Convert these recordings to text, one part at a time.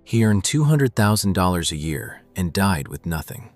He earned $200,000 a year and died with nothing.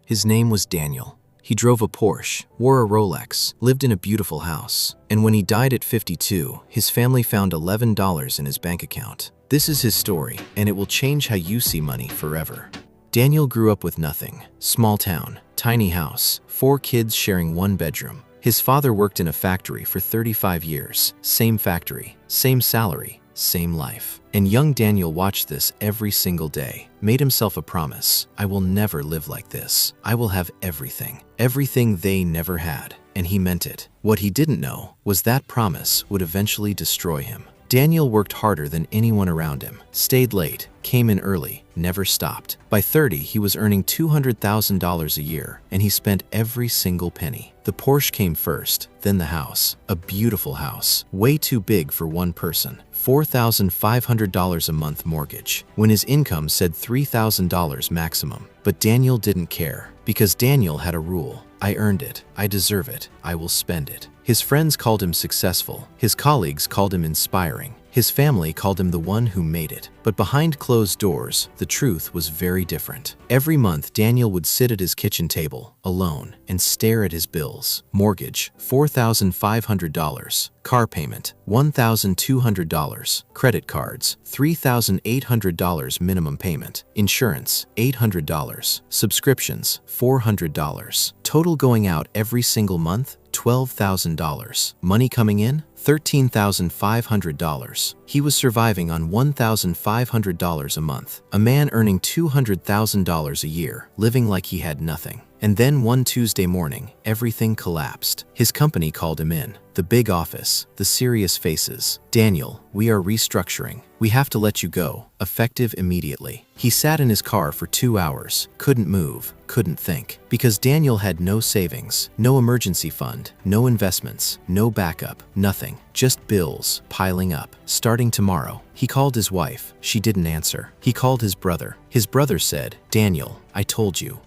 His name was Daniel. He drove a Porsche, wore a Rolex, lived in a beautiful house, and when he died at 52, his family found $11 in his bank account. This is his story, and it will change how you see money forever. Daniel grew up with nothing. Small town, tiny house, 4 kids sharing 1 bedroom. His father worked in a factory for 35 years. Same factory, same salary, same life. And young Daniel watched this every single day, made himself a promise. I will never live like this. I will have everything. Everything they never had. And he meant it. What he didn't know was that promise would eventually destroy him. Daniel worked harder than anyone around him, stayed late, came in early, never stopped. By 30, he was earning $200,000 a year, and he spent every single penny. The Porsche came first, then the house. A beautiful house, way too big for one person. $4,500 a month mortgage, when his income said $3,000 maximum. But Daniel didn't care, because Daniel had a rule. I earned it. I deserve it. I will spend it. His friends called him successful. His colleagues called him inspiring. His family called him the one who made it. But behind closed doors, the truth was very different. Every month, Daniel would sit at his kitchen table, alone, and stare at his bills. Mortgage, $4,500. Car payment, $1,200. Credit cards, $3,800 minimum payment. Insurance, $800. Subscriptions, $400. Total going out every single month, $12,000. Money coming in, $13,500. He was surviving on $1,500 a month. A man earning $200,000 a year, living like he had nothing. And then one Tuesday morning, everything collapsed. His company called him in. The big office, the serious faces. Daniel, we are restructuring. We have to let you go, effective immediately. He sat in his car for 2 hours, couldn't move, couldn't think. Because Daniel had no savings, no emergency fund, no investments, no backup, nothing. Just bills piling up. Starting tomorrow. He called his wife. She didn't answer. He called his brother. His brother said, Daniel, I told you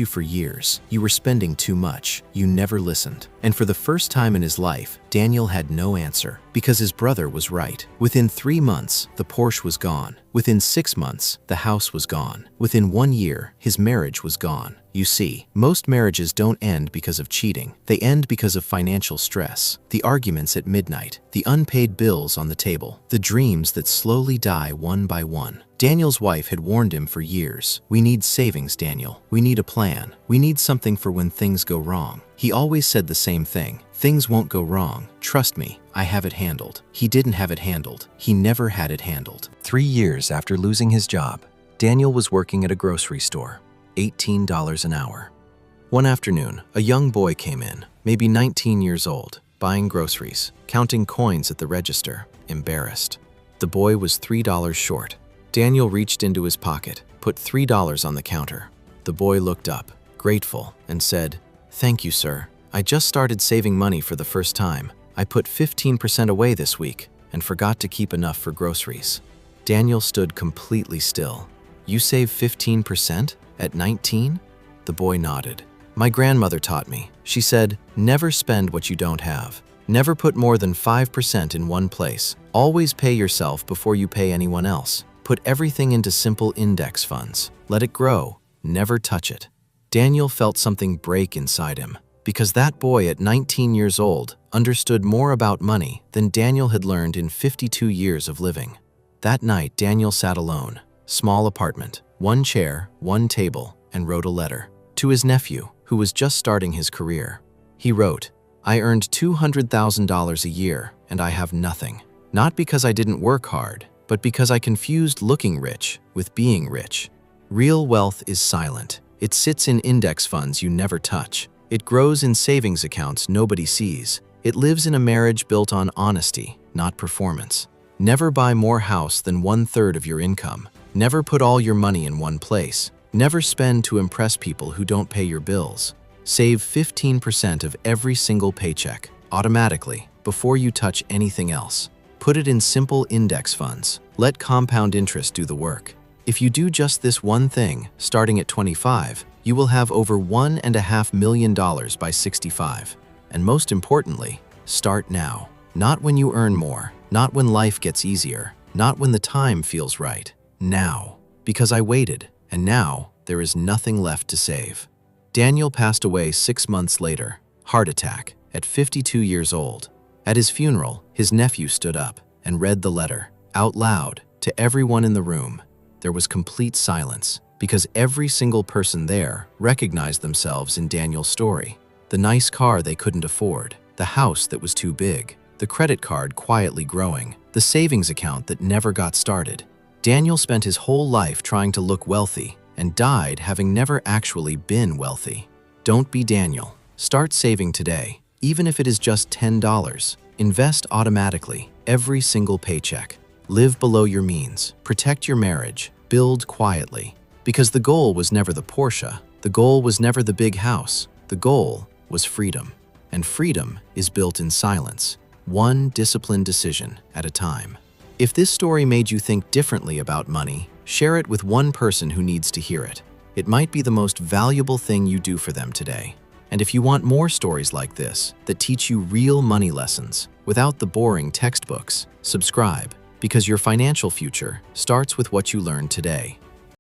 for years. You were spending too much. You never listened. And for the first time in his life, Daniel had no answer, because his brother was right. Within 3 months, the Porsche was gone. Within 6 months, the house was gone. Within 1 year, his marriage was gone. You see, most marriages don't end because of cheating. They end because of financial stress. The arguments at midnight, the unpaid bills on the table, the dreams that slowly die one by one. Daniel's wife had warned him for years. We need savings, Daniel. We need a plan. We need something for when things go wrong. He always said the same thing. Things won't go wrong. Trust me, I have it handled. He didn't have it handled. He never had it handled. 3 years after losing his job, Daniel was working at a grocery store. $18 an hour. One afternoon, a young boy came in, maybe 19 years old, buying groceries, counting coins at the register, embarrassed. The boy was $3 short. Daniel reached into his pocket, put $3 on the counter. The boy looked up, grateful, and said, Thank you, sir. I just started saving money for the first time. I put 15% away this week and forgot to keep enough for groceries. Daniel stood completely still. You save 15%? At 19? The boy nodded. My grandmother taught me. She said, never spend what you don't have. Never put more than 5% in one place. Always pay yourself before you pay anyone else. Put everything into simple index funds. Let it grow. Never touch it. Daniel felt something break inside him, because that boy at 19 years old understood more about money than Daniel had learned in 52 years of living. That night, Daniel sat alone. Small apartment, 1 chair, 1 table, and wrote a letter to his nephew, who was just starting his career. He wrote, I earned $200,000 a year, and I have nothing. Not because I didn't work hard, but because I confused looking rich with being rich. Real wealth is silent. It sits in index funds you never touch. It grows in savings accounts nobody sees. It lives in a marriage built on honesty, not performance. Never buy more house than 1/3 of your income. Never put all your money in one place. Never spend to impress people who don't pay your bills. Save 15% of every single paycheck, automatically, before you touch anything else. Put it in simple index funds. Let compound interest do the work. If you do just this one thing, starting at 25, you will have over $1.5 million by 65. And most importantly, start now. Not when you earn more, not when life gets easier, not when the time feels right. now, because I waited, and now there is nothing left to save. Daniel passed away 6 months later, heart attack, at 52 years old. At his funeral, his nephew stood up and read the letter out loud to everyone in the room. There was complete silence because every single person there recognized themselves in Daniel's story. The nice car they couldn't afford, the house that was too big, the credit card quietly growing, the savings account that never got started. Daniel spent his whole life trying to look wealthy and died having never actually been wealthy. Don't be Daniel. Start saving today, even if it is just $10. Invest automatically, every single paycheck. Live below your means, protect your marriage, build quietly. Because the goal was never the Porsche, the goal was never the big house, the goal was freedom. And freedom is built in silence, one disciplined decision at a time. If this story made you think differently about money, share it with one person who needs to hear it. It might be the most valuable thing you do for them today. And if you want more stories like this that teach you real money lessons without the boring textbooks, subscribe, because your financial future starts with what you learn today.